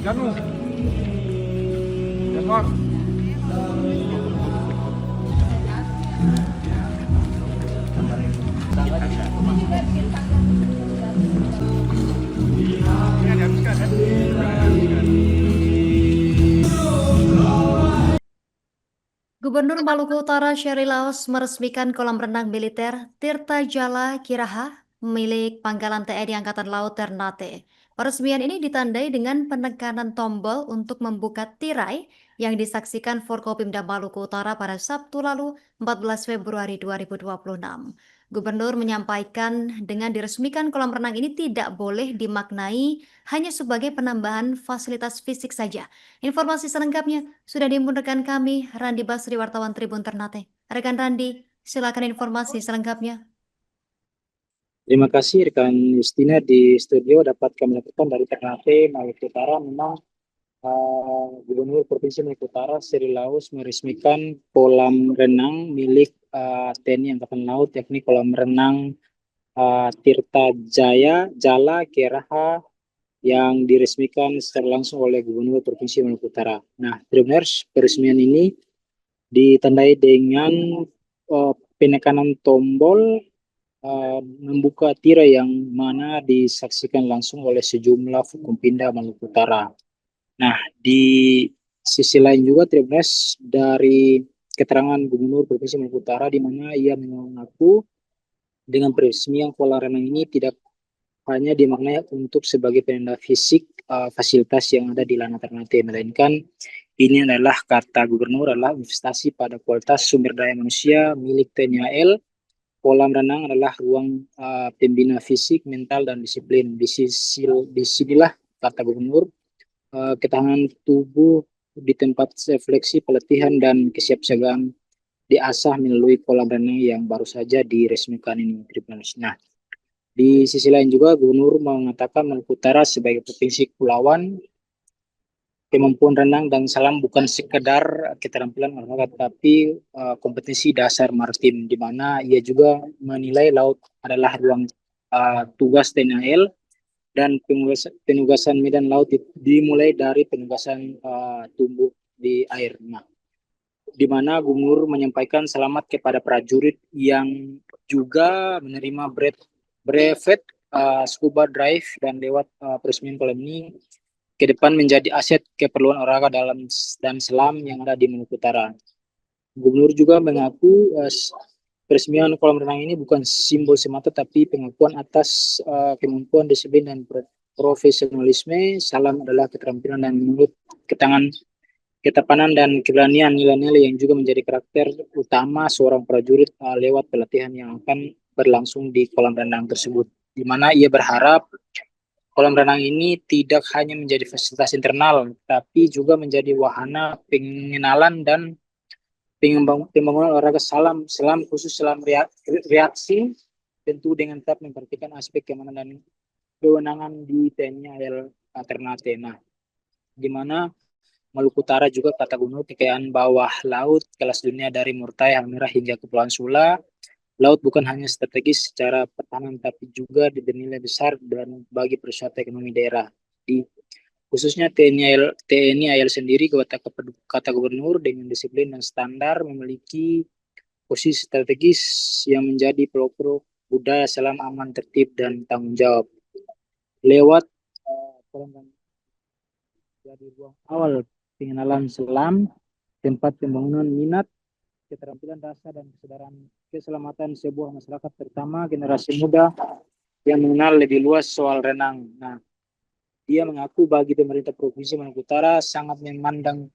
Danu, Januar. Ini dihabiskan ya? Gubernur Maluku Utara Sherry Laos meresmikan kolam renang militer Tirta Jala Kiraha milik Pangkalan TNI Angkatan Laut Ternate. Peresmian ini ditandai dengan penekanan tombol untuk membuka tirai yang disaksikan Forkopimda Maluku Utara pada Sabtu lalu 14 Februari 2026. Gubernur menyampaikan dengan diresmikan kolam renang ini tidak boleh dimaknai hanya sebagai penambahan fasilitas fisik saja. Informasi selengkapnya sudah diimpun rekan kami, Randi Basri, wartawan Tribun Ternate. Rekan Randi, silakan informasi selengkapnya. Terima kasih rekan Justina di studio. Dapat kami laporkan dari Ternate, Maluku Utara. Memang Gubernur Provinsi Maluku Utara Seri Laus meresmikan kolam renang milik TNI Angkatan Laut, yakni kolam renang Tirta Jala Keraha yang diresmikan secara langsung oleh Gubernur Provinsi Maluku Utara. Nah, Tribuners, peresmian ini ditandai dengan penekanan tombol membuka tirai yang mana disaksikan langsung oleh sejumlah Forkompinda Maluku Utara. Nah, di sisi lain juga Tribuners, dari keterangan Gubernur Provinsi Maluku Utara di mana ia mengaku dengan peresmian kolam renang ini tidak hanya dimaknai untuk sebagai penanda fisik fasilitas yang ada di Lanut Ternate, melainkan ini adalah, kata Gubernur, adalah investasi pada kualitas sumber daya manusia milik TNI AL. Kolam renang adalah ruang pembina fisik, mental, dan disiplin. Disinilah, kata Gubernur, ketahanan tubuh di tempat refleksi, pelatihan, dan kesiapsiagaan diasah melalui kolam renang yang baru saja diresmikan ini. Nah, di sisi lain juga Gubernur mengatakan Maluku Utara sebagai provinsi kepulauan, kemampuan renang dan selam bukan sekedar keterampilan olahraga, tapi kompetensi dasar maritim, di mana ia juga menilai laut adalah ruang tugas TNI AL, dan penugasan medan laut dimulai dari penugasan tumbuh di air. Nah, di mana Gubernur menyampaikan selamat kepada prajurit yang juga menerima brevet scuba dive, dan lewat peresmian kolam ini ke depan menjadi aset keperluan olahraga dalam dan selam yang ada di Maluku Utara. Gubernur juga mengaku peresmian kolam renang ini bukan simbol semata, tapi pengakuan atas kemampuan, disiplin, dan profesionalisme. Salam adalah keterampilan dan menurut ketapanan dan keberanian, nilai-nilai yang juga menjadi karakter utama seorang prajurit lewat pelatihan yang akan berlangsung di kolam renang tersebut, di mana ia berharap kolam renang ini tidak hanya menjadi fasilitas internal, tapi juga menjadi wahana pengenalan dan pembangunan olahraga selam khusus selam reaksi, tentu dengan tetap memperhatikan aspek keamanan dan kewenangan di TNI AL Ternate. Nah, di mana Maluku Utara juga, kata Gubernur, kekayaan bawah laut kelas dunia dari Murtai, Halmahera hingga Kepulauan Sula. Laut bukan hanya strategis secara pertahanan, tapi juga bernilai besar dan bagi perusahaan ekonomi daerah. Di khususnya TNI AL sendiri, kata Gubernur, dengan disiplin dan standar memiliki posisi strategis yang menjadi pelopor budaya selam aman, tertib, dan tanggung jawab. Lewat jadi ruang awal pengenalan selam, tempat pembangunan minat, keterampilan dasar, dan kesadaran keselamatan sebuah masyarakat, terutama generasi muda yang mengenal lebih luas soal renang. Nah, dia mengaku bagi pemerintah Provinsi Maluku Utara sangat memandang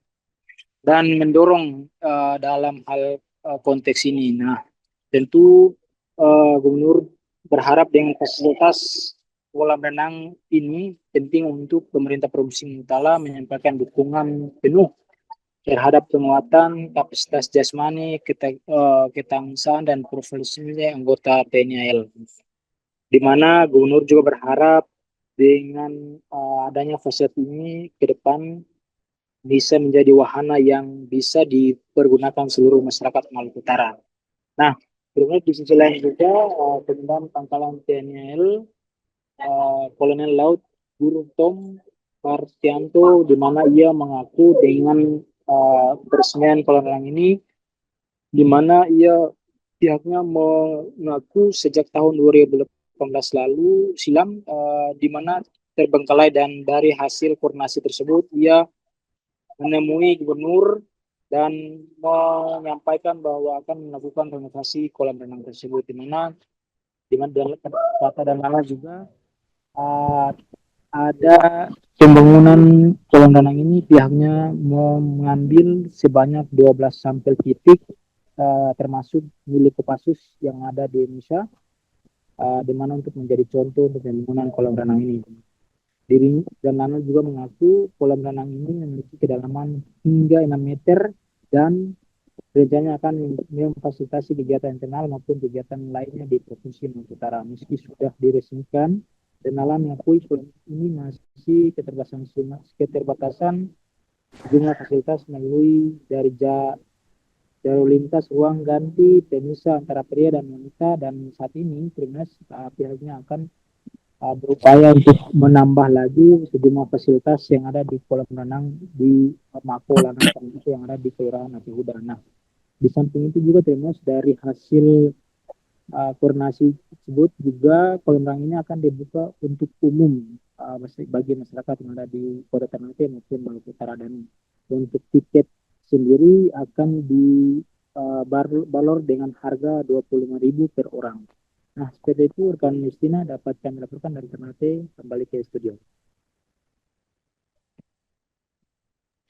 dan mendorong dalam hal konteks ini. Nah, tentu Gubernur berharap dengan fasilitas kolam renang ini penting untuk pemerintah Provinsi Maluku Utara menyampaikan dukungan penuh terhadap penguatan kapasitas jasmani, ketangguhan, dan profesionalisme anggota TNI AL. Di mana Gubernur juga berharap dengan adanya fasilitas ini ke depan bisa menjadi wahana yang bisa dipergunakan seluruh masyarakat Maluku Utara. Nah, kemudian di sisi lain juga Komandan Pangkalan TNI AL Kolonel Laut Guru Tom Martianto, di mana ia mengaku dengan peresmian kolam renang ini, di mana pihaknya mengaku sejak tahun 2018 lalu silam, di mana terbengkalai, dan dari hasil koordinasi tersebut ia menemui gubernur dan menyampaikan bahwa akan melakukan renovasi kolam renang tersebut, di mana kata dan lala juga uh, ada pembangunan kolam renang ini, pihaknya mengambil sebanyak 12 sampel titik, termasuk milik Kopassus yang ada di Indonesia, di mana untuk menjadi contoh untuk pembangunan kolam renang ini. Diri dan Nano juga mengaku kolam renang ini memiliki kedalaman hingga 6 meter dan rencananya akan memfasilitasi kegiatan internal maupun kegiatan lainnya di Provinsi Maluku Utara. Meski sudah diresmikan, dan Nala mengakui kolam ini masih keterbatasan jumlah fasilitas melalui dari jalur lintas, ruang ganti, pemisah antara pria dan wanita, dan saat ini Trimas pihaknya akan berupaya untuk menambah lagi sejumlah fasilitas yang ada di kolam renang di Mako Lanang itu yang ada di Kelurahan Aceh Udana. Di samping itu juga terus dari hasil koordinasi tersebut juga kolam renang ini akan dibuka untuk umum, bagi masyarakat yang ada di Kota Ternate maupun Maluku Utara, dan untuk tiket sendiri akan dibalor dengan harga 25.000 per orang. Nah, seperti itu rekan Justina dapat kami laporkan dari Ternate, kembali ke studio.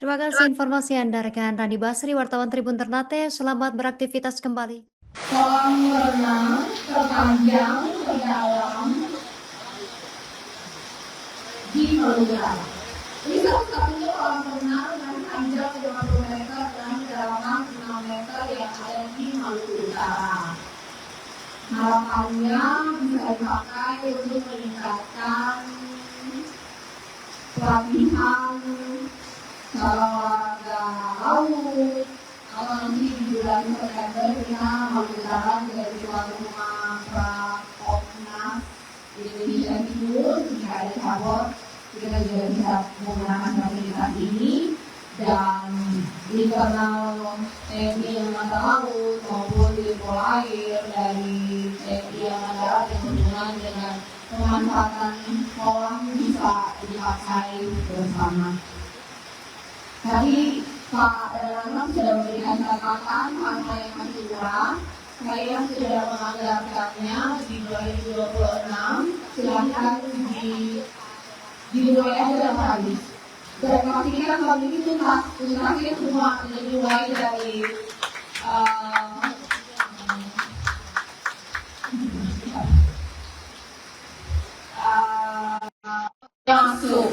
Terima kasih informasi Anda rekan Randi Basri, wartawan Tribun Ternate. Selamat beraktivitas kembali. Kolam renang terpanjang terdalam di Maluku Utara. Ini salah satu kolam renang dengan panjang 50 meter dan kedalaman 6 meter yang ada di Maluku Utara. Harapannya bisa dipakai untuk meningkatkan pelatihan cara olahraga laut, atau nanti di bulan September kita Maluku Utara menjadi tuan rumah Prapopnas Indonesia Timur. Jika ada cabur, kita juga bisa menggunakan fasilitas ini, dan internal TNI Angkatan Laut maupun di pola air dari TNI Angkatan Darat yang berhubungan dengan pemanfaatan kolam bisa dipakai bersama. Tadi Pak Erlangga sudah memberikan catatan angka yang masih kurang. Saya sudah menganggarkannya di 2026. Silahkan dimulai aja dan habis. Dan pastikan kalau ini tuntasnya semua dimulai dari masuk.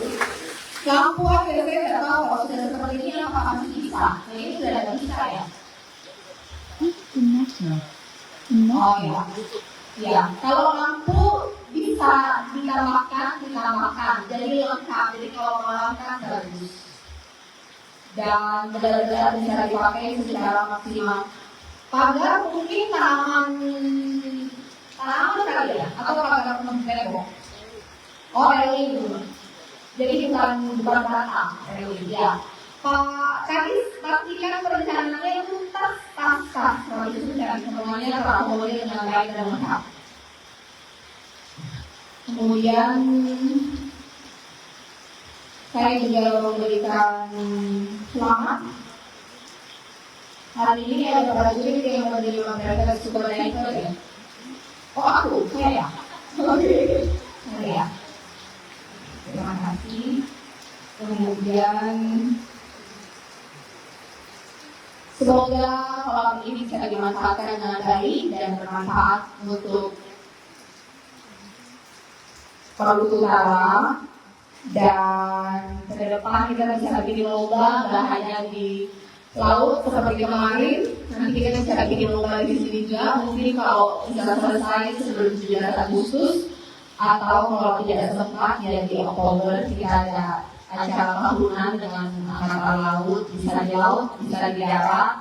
Lampu saya tidak tahu kalau sudah seperti ini apakah masih bisa. Ini sudah ada bisa ya. Oh ya. Ya, kalau lampu bisa ditambahkan, jadi lengkap. Jadi kalau melengkap bagus. Dan benar-benar bisa dipakai secara maksimal. Pagar mungkin tanaman kali ya, atau pagar penuh. Oh, railing dulu. Jadi bukan batang, ya. Pak Kadis pastikan perencanaannya itu tas. Kalau itu sudah semuanya terakomodir dengan baik dan lengkap. Kemudian saya juga memberikan selamat. Hari ini ada prajurit yang menerima mereka supervisor ya. Oh saya. Oke. Saya. Terima kasih. Kemudian semoga kolam ini bisa dimanfaatkan dengan baik dan bermanfaat untuk Maluku Utara, dan ke depan kita bisa bikin lomba nggak hanya di laut seperti kemarin. Nanti kita bisa bikin lomba di sini juga. Mungkin kalau bisa selesai sebelum 17 Agustus, atau kalau tidak sempat ya di Oktober kita ada acara tahunan dengan angkatan laut, bisa di laut, bisa di darat.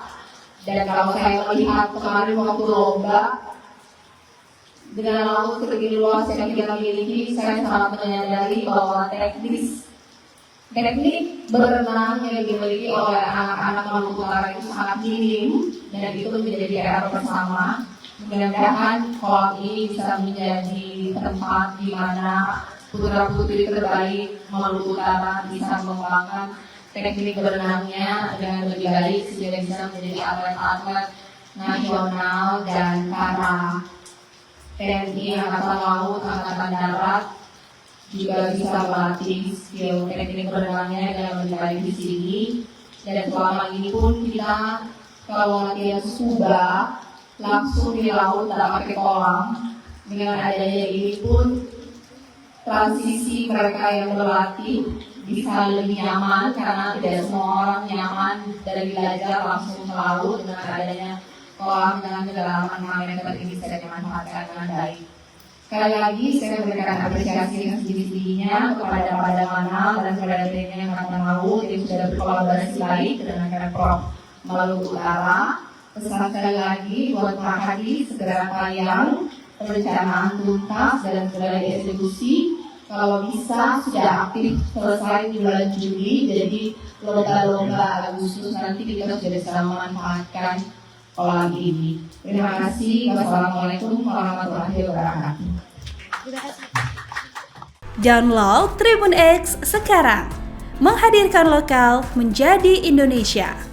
Dan kalau saya melihat kemarin waktu lomba dengan laut segini luas yang kita miliki, saya sangat menyadari bahwa teknis Teknik berenang yang dimiliki oleh anak-anak Maluku Utara itu sangat minim dan itu menjadi PR bersama. Mudah-mudahan kolam ini bisa menjadi tempat di mana putra-putri terbaik Maluku Utara bisa mengembangkan teknik berenangnya dengan lebih baik sehingga bisa menjadi atlet-atlet nasional dan para TNI, Angkatan Laut, Angkatan Darat juga bisa melatih skill teknik berenangnya dengan lebih baik di sini. Dan selama ini pun kita kalau latihan scuba langsung di laut, tidak pakai kolam. Dengan adanya ini pun transisi mereka yang berlatih bisa lebih nyaman karena tidak semua orang nyaman dari belajar langsung ke laut. Dengan adanya kolam dengan kedalaman 5 meter ini bisa dimanfaatkan dengan baik. Sekali lagi saya memberikan apresiasi yang setinggi-tingginya kepada Padamanal dan kepada TNI Angkatan Laut yang sudah berkolaborasi baik dengan Pemprov Maluku Utara. Pesan sekali lagi buat Pak Hadi, segera kalian perencanaan tuntas dan segera dieksekusi. Kalau bisa sudah aktif selesai di bulan Juli, jadi lomba-lomba Agustus nanti kita sudah bisa memanfaatkan kolam ini. Terima kasih. Wassalamualaikum warahmatullahi wabarakatuh. Download Tribun X sekarang, menghadirkan lokal menjadi Indonesia.